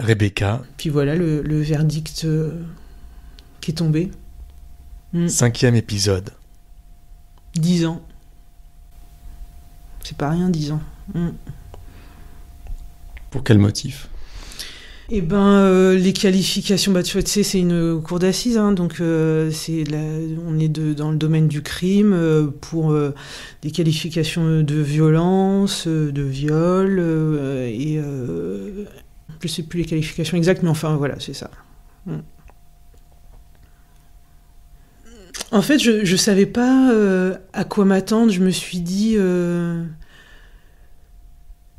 Rebecca. Puis voilà le verdict qui est tombé. 5e épisode. 10 ans. C'est pas rien, 10 ans. Pour quel motif ? Eh ben, les qualifications, tu vois, tu sais, c'est une cour d'assises, hein, donc on est dans le domaine du crime pour des qualifications de violence, de viol, et je sais plus les qualifications exactes, mais enfin, voilà, c'est ça. En fait, je savais pas à quoi m'attendre. Je me suis dit,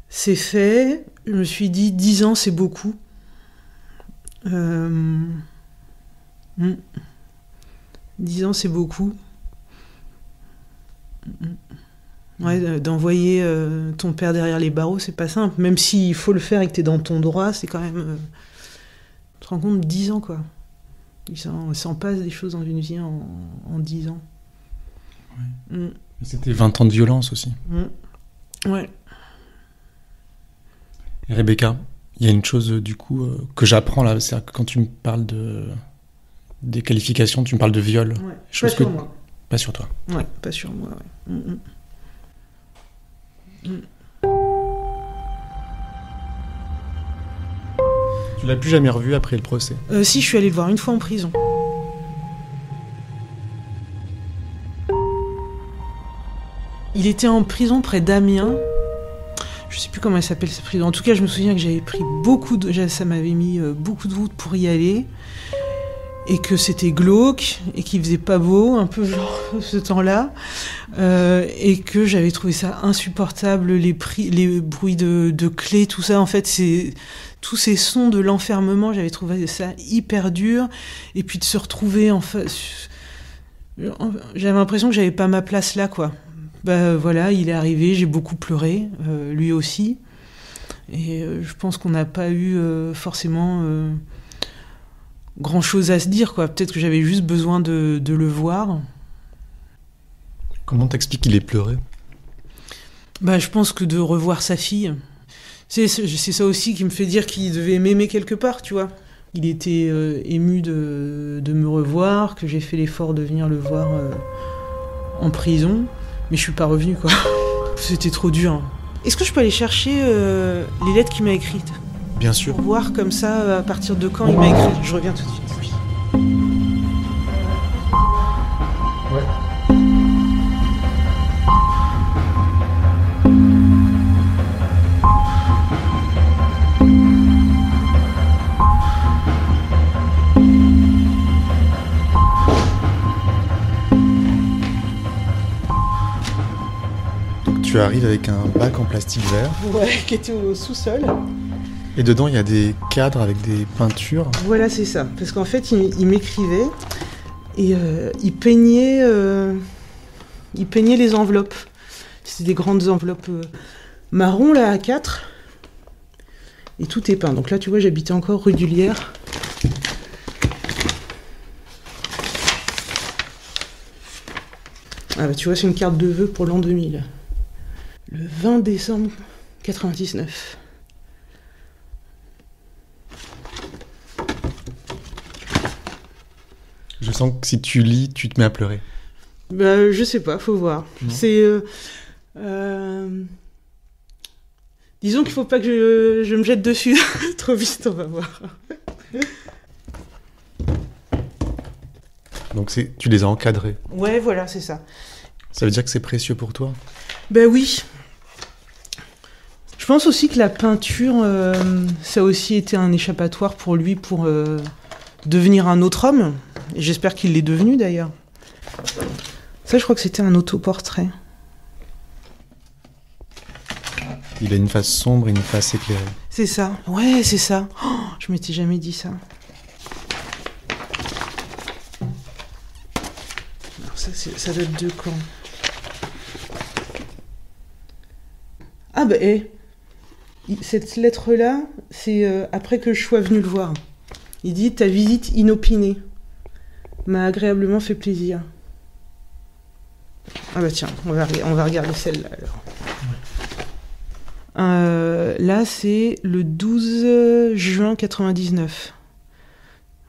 c'est fait. Je me suis dit, 10 ans, c'est beaucoup. 10 ans, c'est beaucoup. Ouais, d'envoyer ton père derrière les barreaux, c'est pas simple. Même s'il faut le faire et que t'es dans ton droit, c'est quand même... tu te rends compte, 10 ans, quoi. Il s'en passe des choses dans une vie en 10 ans. Ouais. C'était 20 ans de violence aussi. Ouais. Et Rebecca, il y a une chose du coup que j'apprends là, c'est que quand tu me parles des qualifications, tu me parles de viol. Ouais. Pas sur moi. Pas sur toi. Ouais, pas sur moi, ouais. Tu l'as plus jamais revu après le procès ? Si, je suis allée le voir une fois en prison. Il était en prison près d'Amiens. Je sais plus comment elle s'appelle cette prison. En tout cas, je me souviens que j'avais pris ça m'avait mis beaucoup de route pour y aller. Et que c'était glauque, et qu'il faisait pas beau, un peu genre ce temps-là. Et que j'avais trouvé ça insupportable, les bruits de clés, tout ça. En fait, tous ces sons de l'enfermement, j'avais trouvé ça hyper dur. Et puis de se retrouver en face... J'avais l'impression que j'avais pas ma place là, quoi. Voilà, il est arrivé, j'ai beaucoup pleuré, lui aussi. Et je pense qu'on n'a pas eu forcément grand-chose à se dire, quoi. Peut-être que j'avais juste besoin de le voir. Comment t'expliques qu'il ait pleuré ? Je pense que de revoir sa fille... C'est ça aussi qui me fait dire qu'il devait m'aimer quelque part, tu vois. Il était ému de me revoir, que j'ai fait l'effort de venir le voir en prison. Mais je suis pas revenue, quoi. C'était trop dur. Est-ce que je peux aller chercher les lettres qu'il m'a écrites ? Bien sûr. Pour voir comme ça, à partir de quand il m'a écrit. Je reviens tout de suite. Ouais. Tu arrives avec un bac en plastique vert. Ouais, qui était au sous-sol. Et dedans, il y a des cadres avec des peintures. Voilà, c'est ça. Parce qu'en fait, il m'écrivait et il peignait les enveloppes. C'était des grandes enveloppes marron, là, à 4. Et tout est peint. Donc là, tu vois, j'habitais encore rue du Lierre. Ah tu vois, c'est une carte de vœux pour l'an 2000. Le 20 décembre 99. Je sens que si tu lis, tu te mets à pleurer. Je sais pas, faut voir. Non. C'est... disons qu'il faut pas que je me jette dessus trop vite, on va voir. Donc tu les as encadrés. Ouais, voilà, c'est ça. Ça veut dire que c'est précieux pour toi ? Oui. Je pense aussi que la peinture, ça a aussi été un échappatoire pour lui pour devenir un autre homme. Et j'espère qu'il l'est devenu, d'ailleurs. Ça, je crois que c'était un autoportrait. Il a une face sombre et une face éclairée. C'est ça. Ouais, c'est ça. Oh, je m'étais jamais dit ça. Alors ça date de quand ? Ah cette lettre-là, c'est après que je sois venue le voir. Il dit « Ta visite inopinée m'a agréablement fait plaisir. » Ah tiens, on va regarder celle-là alors. Là, c'est le 12 juin 99.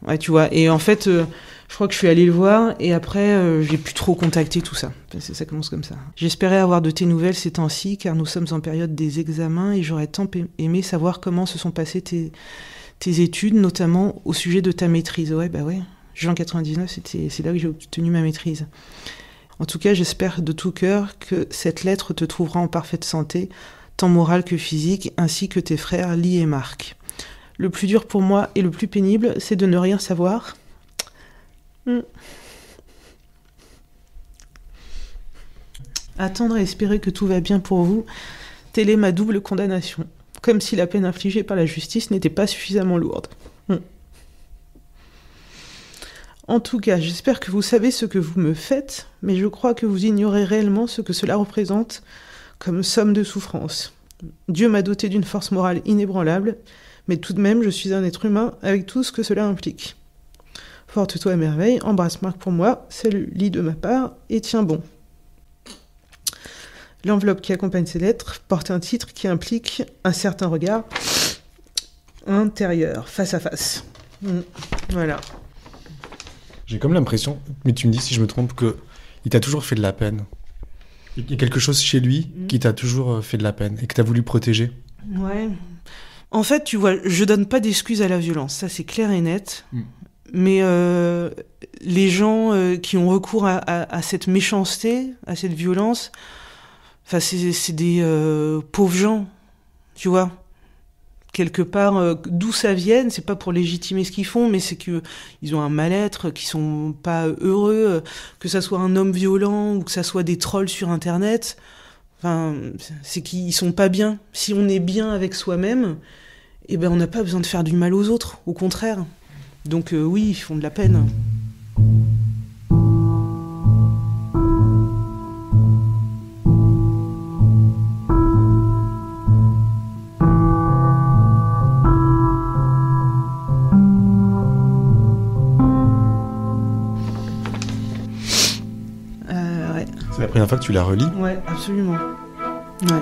Ouais, tu vois. Et en fait, je crois que je suis allée le voir et après, j'ai plus trop contacté tout ça. Ça commence comme ça. J'espérais avoir de tes nouvelles ces temps-ci, car nous sommes en période des examens et j'aurais tant aimé savoir comment se sont passées tes études, notamment au sujet de ta maîtrise. Ouais, bah ouais. Juin 99, c'est là que j'ai obtenu ma maîtrise. En tout cas, j'espère de tout cœur que cette lettre te trouvera en parfaite santé, tant morale que physique, ainsi que tes frères Lee et Marc. Le plus dur pour moi et le plus pénible, c'est de ne rien savoir. Attendre et espérer que tout va bien pour vous, telle est ma double condamnation. Comme si la peine infligée par la justice n'était pas suffisamment lourde. En tout cas, j'espère que vous savez ce que vous me faites, mais je crois que vous ignorez réellement ce que cela représente comme somme de souffrance. Dieu m'a doté d'une force morale inébranlable, mais tout de même, je suis un être humain avec tout ce que cela implique. Porte-toi à merveille, embrasse Marc pour moi, salut Lee de ma part, et tiens bon. L'enveloppe qui accompagne ces lettres porte un titre qui implique un certain regard intérieur, face à face. Voilà. J'ai comme l'impression, mais tu me dis si je me trompe, qu'il t'a toujours fait de la peine. Il y a quelque chose chez lui qui t'a toujours fait de la peine et que t'as voulu protéger. Ouais. En fait, tu vois, je donne pas d'excuses à la violence, ça c'est clair et net. Mais les gens qui ont recours à cette méchanceté, à cette violence, c'est des pauvres gens, tu vois. Quelque part, d'où ça vienne, c'est pas pour légitimer ce qu'ils font, mais c'est qu'ils ont un mal-être, qu'ils sont pas heureux, que ça soit un homme violent ou que ça soit des trolls sur Internet. Enfin, c'est qu'ils sont pas bien. Si on est bien avec soi-même, eh ben on n'a pas besoin de faire du mal aux autres, au contraire. Donc oui, ils font de la peine. C'est la première fois que tu la relis ? Ouais, absolument. Ouais.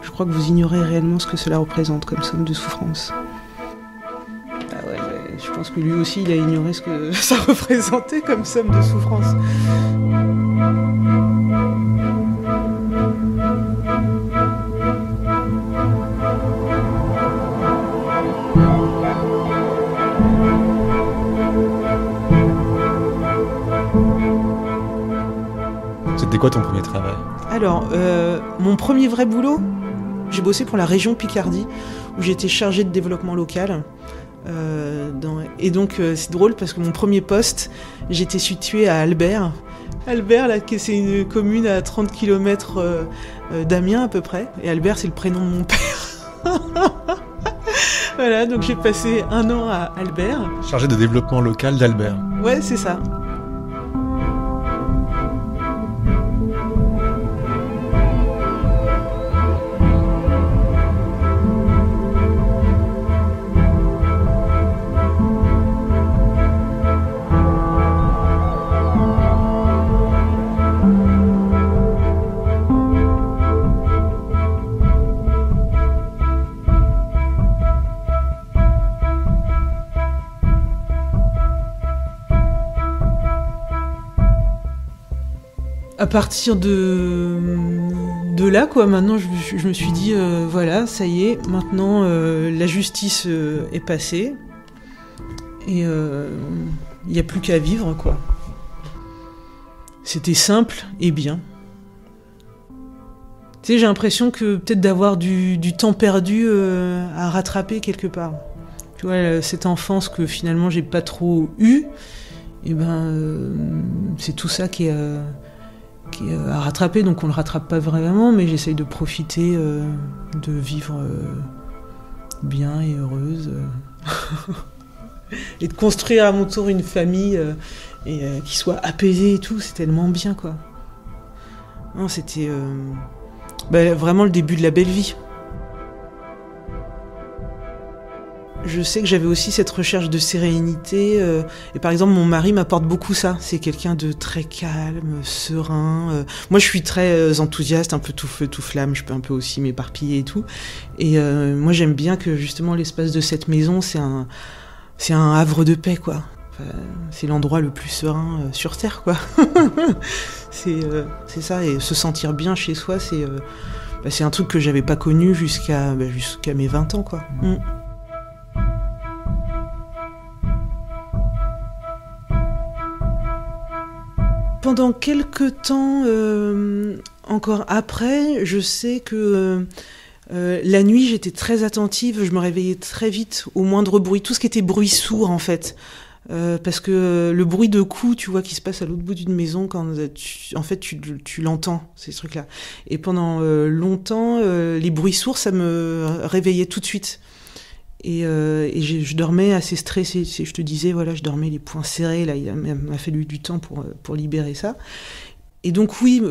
Je crois que vous ignorez réellement ce que cela représente comme somme de souffrance. Ah ouais, je pense que lui aussi, il a ignoré ce que ça représentait comme somme de souffrance. C'était quoi ton premier travail ? Alors, mon premier vrai boulot, j'ai bossé pour la région Picardie, où j'étais chargée de développement local. Et donc, c'est drôle parce que mon premier poste, j'étais située à Albert. Albert, là, c'est une commune à 30 km d'Amiens à peu près. Et Albert, c'est le prénom de mon père. Voilà, donc j'ai passé 1 an à Albert. Chargé de développement local d'Albert. Ouais, c'est ça. À partir de là, quoi, maintenant, je me suis dit, voilà, ça y est, maintenant, la justice est passée, et il n'y a plus qu'à vivre, quoi. C'était simple et bien. Tu sais, j'ai l'impression que peut-être d'avoir du temps perdu à rattraper quelque part. Tu vois, cette enfance que finalement j'ai pas trop eue, et c'est tout ça qui est à rattraper, donc on le rattrape pas vraiment, mais j'essaye de profiter de vivre bien et heureuse et de construire à mon tour une famille qui soit apaisée et tout. C'est tellement bien, quoi. Non, c'était vraiment le début de la belle vie. je sais que j'avais aussi cette recherche de sérénité. Et par exemple, mon mari m'apporte beaucoup ça. C'est quelqu'un de très calme, serein. Moi, je suis très enthousiaste, un peu tout feu, tout flamme. Je peux un peu aussi m'éparpiller et tout. Et moi, j'aime bien que justement l'espace de cette maison, c'est un havre de paix, quoi. Enfin, c'est l'endroit le plus serein sur Terre, quoi. C'est ça. Et se sentir bien chez soi, c'est un truc que j'avais pas connu jusqu'à mes 20 ans, quoi. Pendant quelques temps, encore après, je sais que la nuit, j'étais très attentive, je me réveillais très vite au moindre bruit, tout ce qui était bruit sourd, en fait. Parce que le bruit de coups, tu vois, qui se passe à l'autre bout d'une maison, quand tu l'entends, ces trucs-là. Et pendant longtemps, les bruits sourds, ça me réveillait tout de suite. Et je dormais assez stressée. Je te disais, voilà, je dormais les poings serrés. Là, il m'a fallu du temps pour libérer ça. Et donc oui,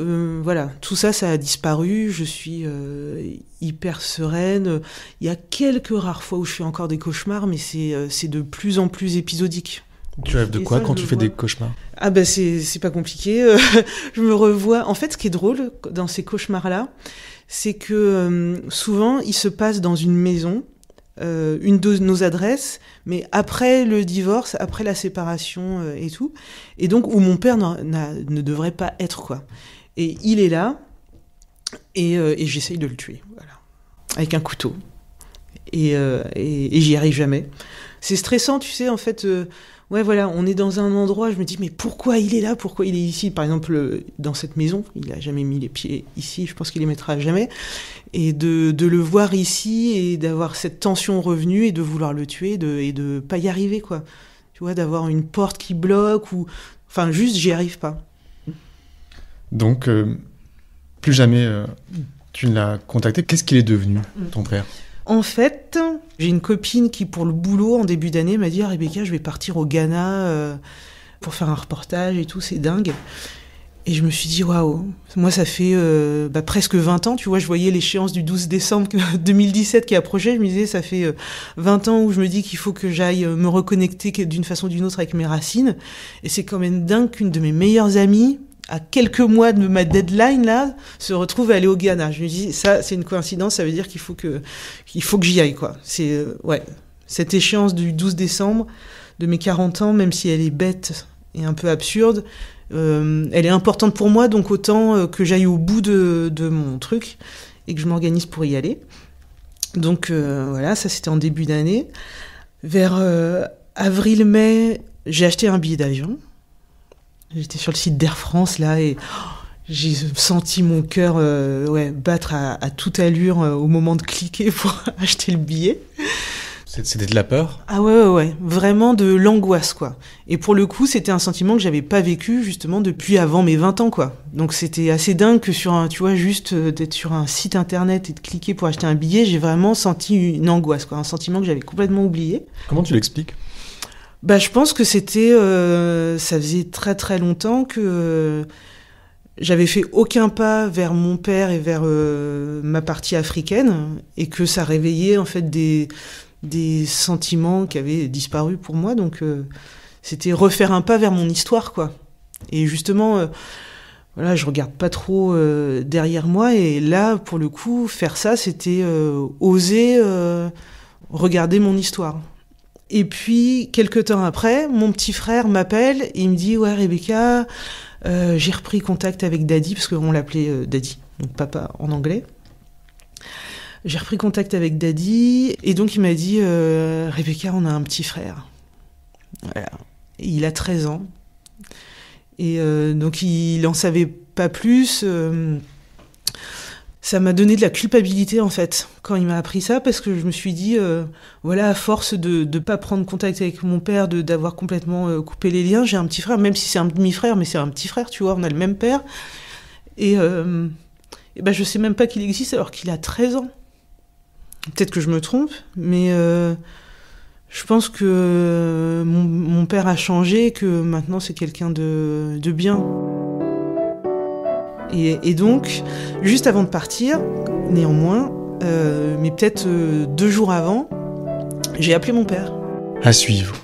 voilà, tout ça, ça a disparu. Je suis hyper sereine. Il y a quelques rares fois où je fais encore des cauchemars, mais c'est de plus en plus épisodique. Tu rêves de quoi quand tu fais des cauchemars ? Ah ben c'est pas compliqué. Je me revois. En fait, ce qui est drôle dans ces cauchemars-là, c'est que souvent, ils se passent dans une maison, une de nos adresses, mais après le divorce, après la séparation et tout, et donc où mon père ne devrait pas être, quoi. Et il est là, et j'essaye de le tuer, voilà, avec un couteau, et j'y arrive jamais. C'est stressant, tu sais, en fait. Ouais, voilà, on est dans un endroit, je me dis, mais pourquoi il est là ? Pourquoi il est ici ? Par exemple, dans cette maison, il a jamais mis les pieds ici, je pense qu'il les mettra jamais. Et de le voir ici et d'avoir cette tension revenue et de vouloir le tuer et de pas y arriver, quoi. Tu vois, d'avoir une porte qui bloque ou... Enfin, juste, j'y arrive pas. Donc, plus jamais tu ne l'as contacté. Qu'est-ce qu'il est devenu, ton père ? En fait, j'ai une copine qui, pour le boulot, en début d'année, m'a dit « Ah, Rebecca, je vais partir au Ghana pour faire un reportage et tout, c'est dingue. » Et je me suis dit « Waouh !» Moi, ça fait presque 20 ans, tu vois, je voyais l'échéance du 12 décembre 2017 qui approchait, je me disais « Ça fait 20 ans où je me dis qu'il faut que j'aille me reconnecter d'une façon ou d'une autre avec mes racines. » Et c'est quand même dingue qu'une de mes meilleures amies, à quelques mois de ma deadline, là, se retrouve à aller au Ghana. Je me dis, ça, c'est une coïncidence, ça veut dire qu'il faut que j'y aille, quoi. C'est, ouais. Cette échéance du 12 décembre, de mes 40 ans, même si elle est bête et un peu absurde, elle est importante pour moi, donc autant que j'aille au bout de mon truc et que je m'organise pour y aller. Donc, voilà, ça, c'était en début d'année. Vers avril-mai, j'ai acheté un billet d'avion. J'étais sur le site d'Air France, là, et j'ai senti mon cœur battre à toute allure au moment de cliquer pour acheter le billet. C'était de la peur ? Ah ouais, vraiment de l'angoisse, quoi. Et pour le coup, c'était un sentiment que j'avais pas vécu, justement, depuis avant mes 20 ans, quoi. Donc c'était assez dingue que juste d'être sur un site internet et de cliquer pour acheter un billet, j'ai vraiment senti une angoisse, quoi. Un sentiment que j'avais complètement oublié. Comment tu l'expliques ? Je pense que c'était... ça faisait très très longtemps que j'avais fait aucun pas vers mon père et vers ma partie africaine, et que ça réveillait en fait des sentiments qui avaient disparu pour moi. Donc c'était refaire un pas vers mon histoire, quoi. Et justement, voilà, je regarde pas trop derrière moi, et là, pour le coup, faire ça, c'était oser regarder mon histoire. Et puis, quelques temps après, mon petit frère m'appelle et il me dit « Ouais, Rebecca, j'ai repris contact avec Daddy », parce qu'on l'appelait Daddy, donc papa en anglais. J'ai repris contact avec Daddy, et donc il m'a dit « Rebecca, on a un petit frère. » Voilà. Et il a 13 ans. Et donc, il en savait pas plus. Ça m'a donné de la culpabilité, en fait, quand il m'a appris ça, parce que je me suis dit, voilà, à force de ne pas prendre contact avec mon père, d'avoir complètement coupé les liens, j'ai un petit frère, même si c'est un demi-frère, mais c'est un petit frère, tu vois, on a le même père. Et je sais même pas qu'il existe alors qu'il a 13 ans. Peut-être que je me trompe, mais je pense que mon père a changé, et que maintenant c'est quelqu'un de bien. Et donc, juste avant de partir, néanmoins, mais peut-être 2 jours avant, J'ai appelé mon père. À suivre.